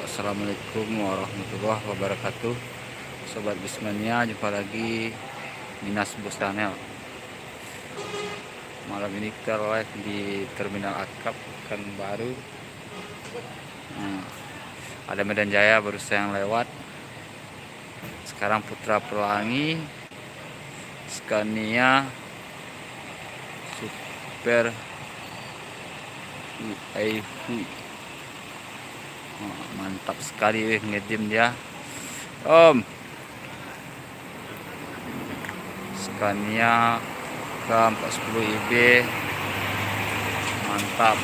Assalamualaikum warahmatullahi wabarakatuh. Sobat Bismania, jumpa lagi Minas Bus Channel. Malam ini kita live di Terminal Akap Pekanbaru. Ada Medan Jaya baru yang lewat. Sekarang Putra Pelangi, Scania Super UAV. Mantap sekali ngedim dia, Om. Scania K410 IB, mantap.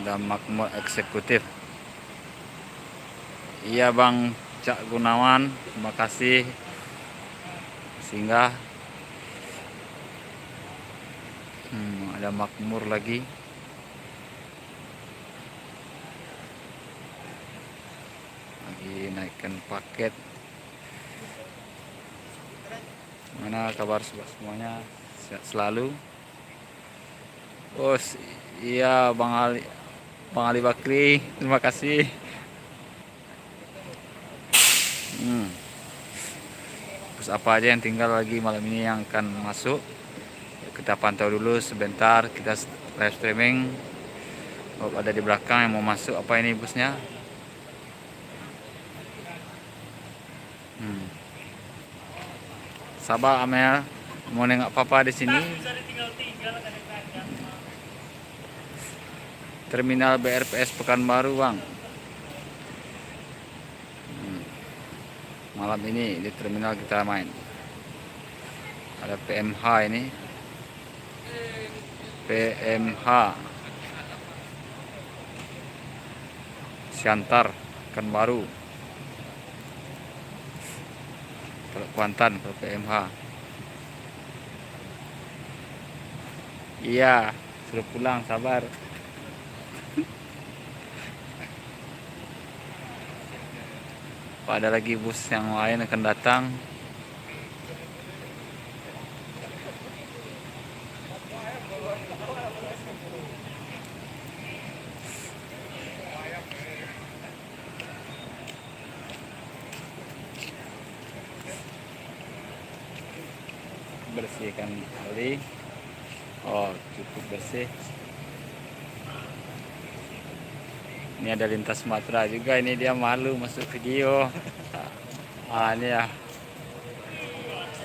Ada Makmur eksekutif. Iya Bang Cak Gunawan, terima kasih singgah. Ada Makmur lagi. Naikkan paket. Mana kabar semuanya? Sehat selalu. Bos, iya Bang Ali Bakri, terima kasih. Terus apa aja yang tinggal lagi malam ini yang akan masuk, kita pantau dulu sebentar. Kita live streaming. Ada di belakang yang mau masuk. Apa ini busnya? Sabar Amel, mau nengok papa di sini. Terminal BRPS Pekanbaru, Bang. Malam ini di terminal kita main. Ada PMH ini. PMH Siantar Pekanbaru. Kalau Kuantan, kalau PMH. Iya, suruh pulang, sabar. Ada lagi bus yang lain akan datang. Bersihkan kali. Oh, cukup bersih. Ini ada lintas Sumatera juga, ini dia malu masuk video. Ini ya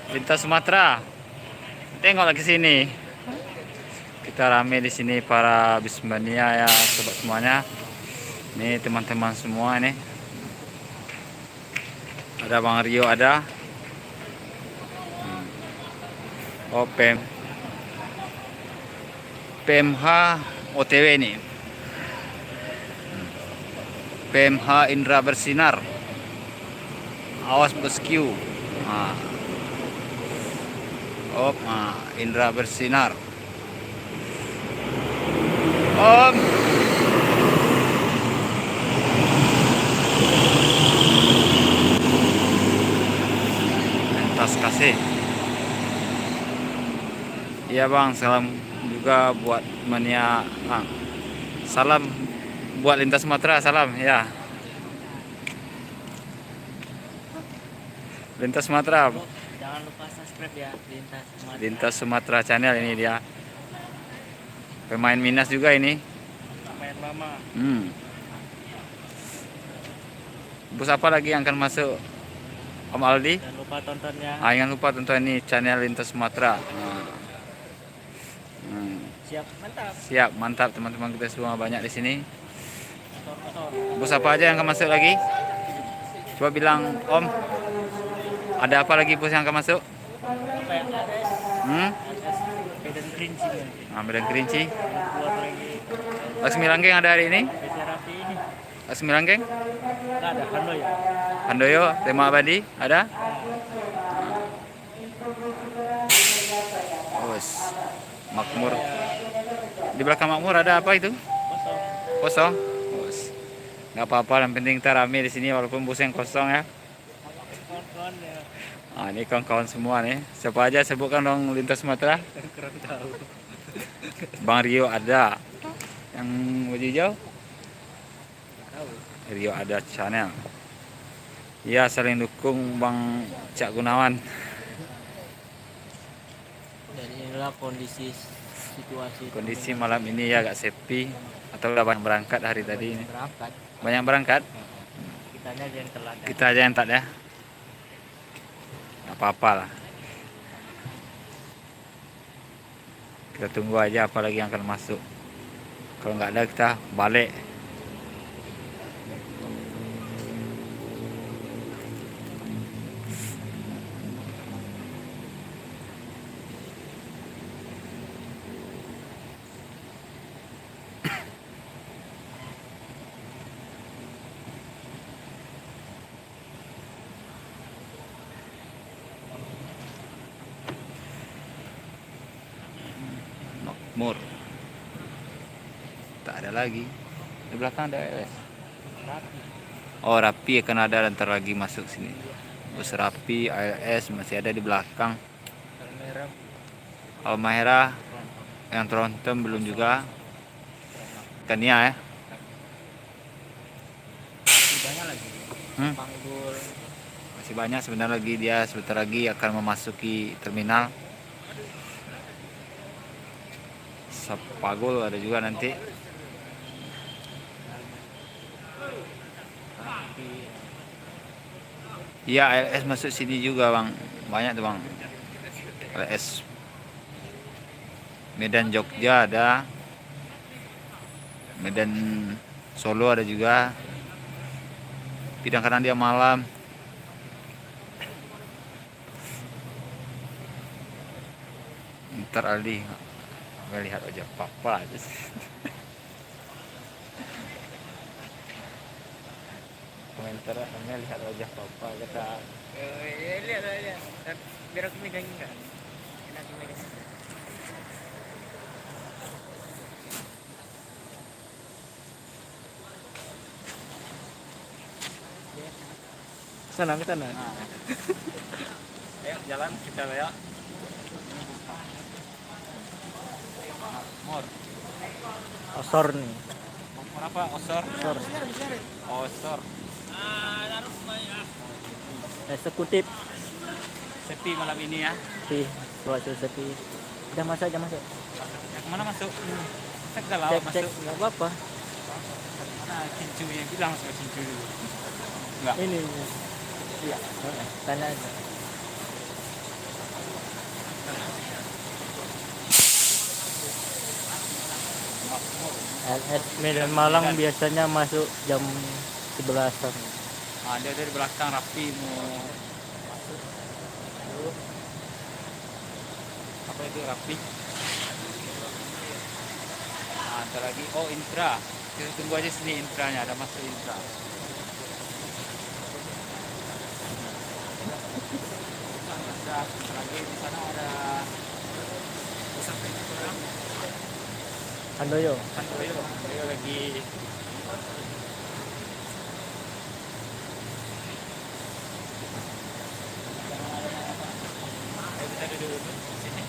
lintas Sumatera. Tengok lagi sini. Kita rame di sini para Bismania ya, sobat semuanya. Ini teman-teman semua ini. Ada Bang Rio ada. Oh, PMH OTW ini. PMH Indra Bersinar. Awas bosku. Indra Bersinar. Om. Lintas kasih. Iya Bang, salam juga buat mania. Salam buat lintas Sumatera, salam ya. Lintas Sumatera. Jangan lupa subscribe ya, Lintas Sumatera channel ini dia. Pemain Minas juga ini. Pemain lama. Bus apa lagi yang akan masuk, Om Aldi? Jangan lupa tontonnya. Jangan lupa tonton ini channel Lintas Sumatera. Siap, mantap. Siap, mantap teman-teman kita semua banyak di sini. Bus apa aja yang akan masuk lagi? Coba bilang Om. Ada apa lagi bus yang akan masuk? Apa yang ada? Medan Kerinci. Medan Kerinci. Keluar lagi. Laksmi Langgeng ada hari ini? PC Rafi ini. Laksmi Langgeng? Enggak ada, Handoyo. Handoyo, Tema Abadi ada? Makmur. Di belakang Makmur ada apa itu? Kosong. Kosong. Nggak apa-apa, yang penting kita rame di sini walaupun bus yang kosong ya. Ah, ini kawan-kawan semua nih. Siapa aja sebutkan dong lintas Sumatera. Kurang tahu. Bang Rio ada. Yang baju hijau? Tahu. Rio ada channel. Ya, saling dukung Bang Cak Gunawan. Dan inilah kondisi situasi Kondisi malam ini ya agak sepi. Atau udah banyak berangkat hari tadi ini. berangkat. Banyak berangkat. Kitanya aja yang telat. Kita aja yang tak ya. Nggak apa-apa lah. Kita tunggu aja apa lagi yang akan masuk. Kalau nggak ada kita balik. Makmur. Tak ada lagi. Di belakang ada LS. Rapi. Oh, Rapi akan ada ntar lagi masuk sini. Bus Rapi, ALS masih ada di belakang. Merah. Almahera yang Tronton belum juga. Kania ya. Banyak lagi. Hmm? Panggul. Masih banyak sebentar lagi, dia sebentar lagi akan memasuki terminal. Sapagul ada juga nanti. Rapi. Iya, ALS masuk sini juga bang, banyak tuh bang. ALS Medan Jogja ada, Medan Solo ada juga. Bidang kanan dia malam. Ntar Aldi nggak lihat aja papa aja sih. Komentar hanya lihat wajah papa kata. Lihat. Biar aku megangin enggak? Enak aku megangin. Sana ke sana. Ayo jalan kita ya. Mor. Osor nih. Mor apa? Osor. Osor. Osor. Eksekutif. Sepi malam ini ya. Sepi. Suatu sepi. Udah masuk aja masuk. Kemana masuk? Cek galau Cek masuk. nggak apa-apa. Mana cincu yang bilang masuk cincu dulu. Enggak. Ini. Iya. Tanya aja. LS Medan Malang biasanya masuk jam 11-an. Ada dari belakang Rapi mau masuk. Apa itu Rapi? Nah, ntar lagi. Oh, Intra. Kita tunggu aja sini Intranya, ada masuk Intra. Lagi di sana ada sampai orang Handoyo. Handoyo lagi kita duduk di sini.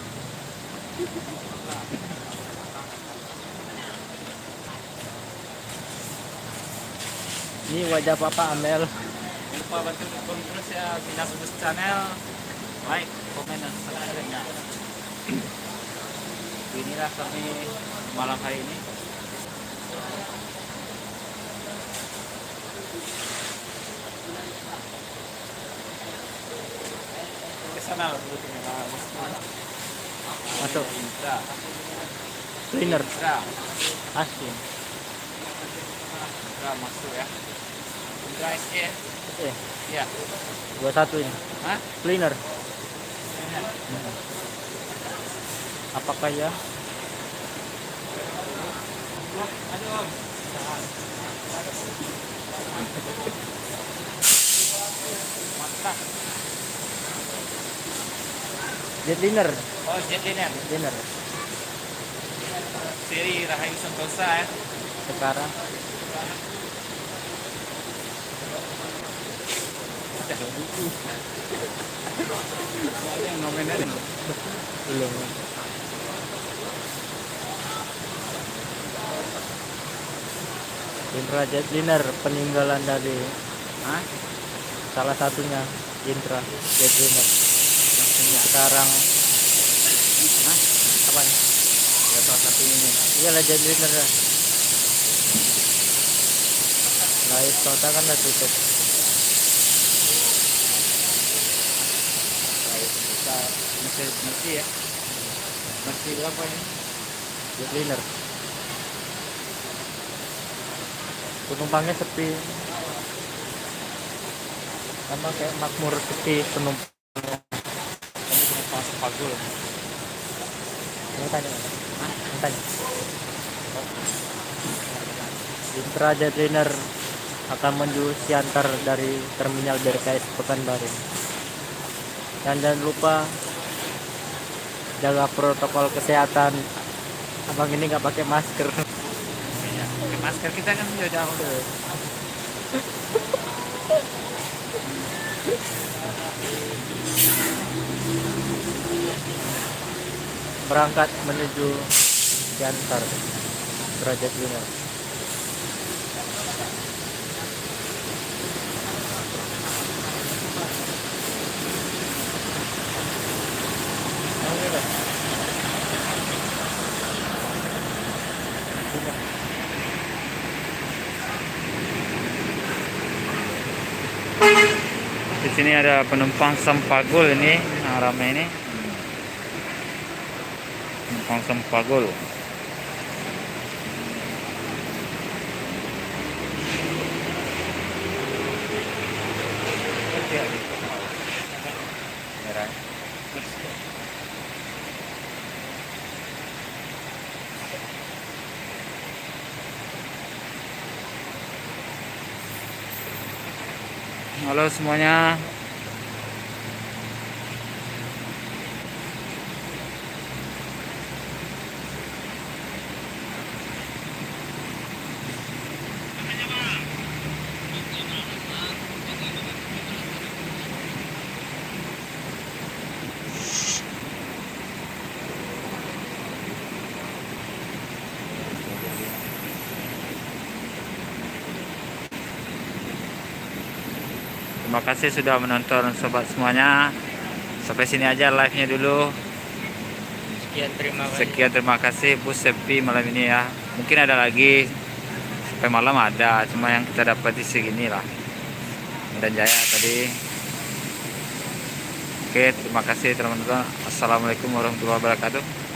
Ini wajah Papa Amel. Jangan lupa bantu dukung terus ya Binas Bus Channel, like, komen dan subscribe-nya. Inilah kami malam hari ini. Ke sana dulu Masuk. Intra. Cleaner. Intra. Asin. Intra masuk ya. Intra SE. Iya. 21 ini. Hah? Cleaner. Ini. Apakah ya? Aduh. Mantap. Jet Cleaner. Oh, jet liner. Cleaner. Seri Rahayu Sentosa ya. Sekarang. Ada yang nomen aja. Belum. Indra Jetliner peninggalan dari Hah? salah satunya Indra Jetliner. Maksudnya Sekarang hah? apa? Ya salah satu ini. Iyalah Jetliner lah. Live kota kan udah tutup. Masih ya. Masih apa ini? Jetliner. Penumpangnya sepi. Sama kayak makmur sepi penumpang. Kamu penumpang sepagul. Ini tanya. Hah? Ini tanya. Indra Jetliner akan menuju Siantar dari terminal BRKS Pekanbaru. Dan jangan lupa jaga protokol kesehatan. Abang ini nggak pakai masker. Iya. Pakai masker kita kan sudah jauh. Berangkat menuju Siantar Indra Jetliner. Di sini ada penumpang Sampagul ini, nah, ramai ini. Penumpang Sampagul. Halo semuanya. Terima kasih sudah menonton sobat semuanya. Sampai sini aja live-nya dulu. Sekian terima kasih Bus Sepi malam ini ya. Mungkin ada lagi sampai malam ada, cuma yang kita dapat di segini lah. Dan Jaya tadi. Oke, terima kasih teman-teman. Assalamualaikum warahmatullahi wabarakatuh.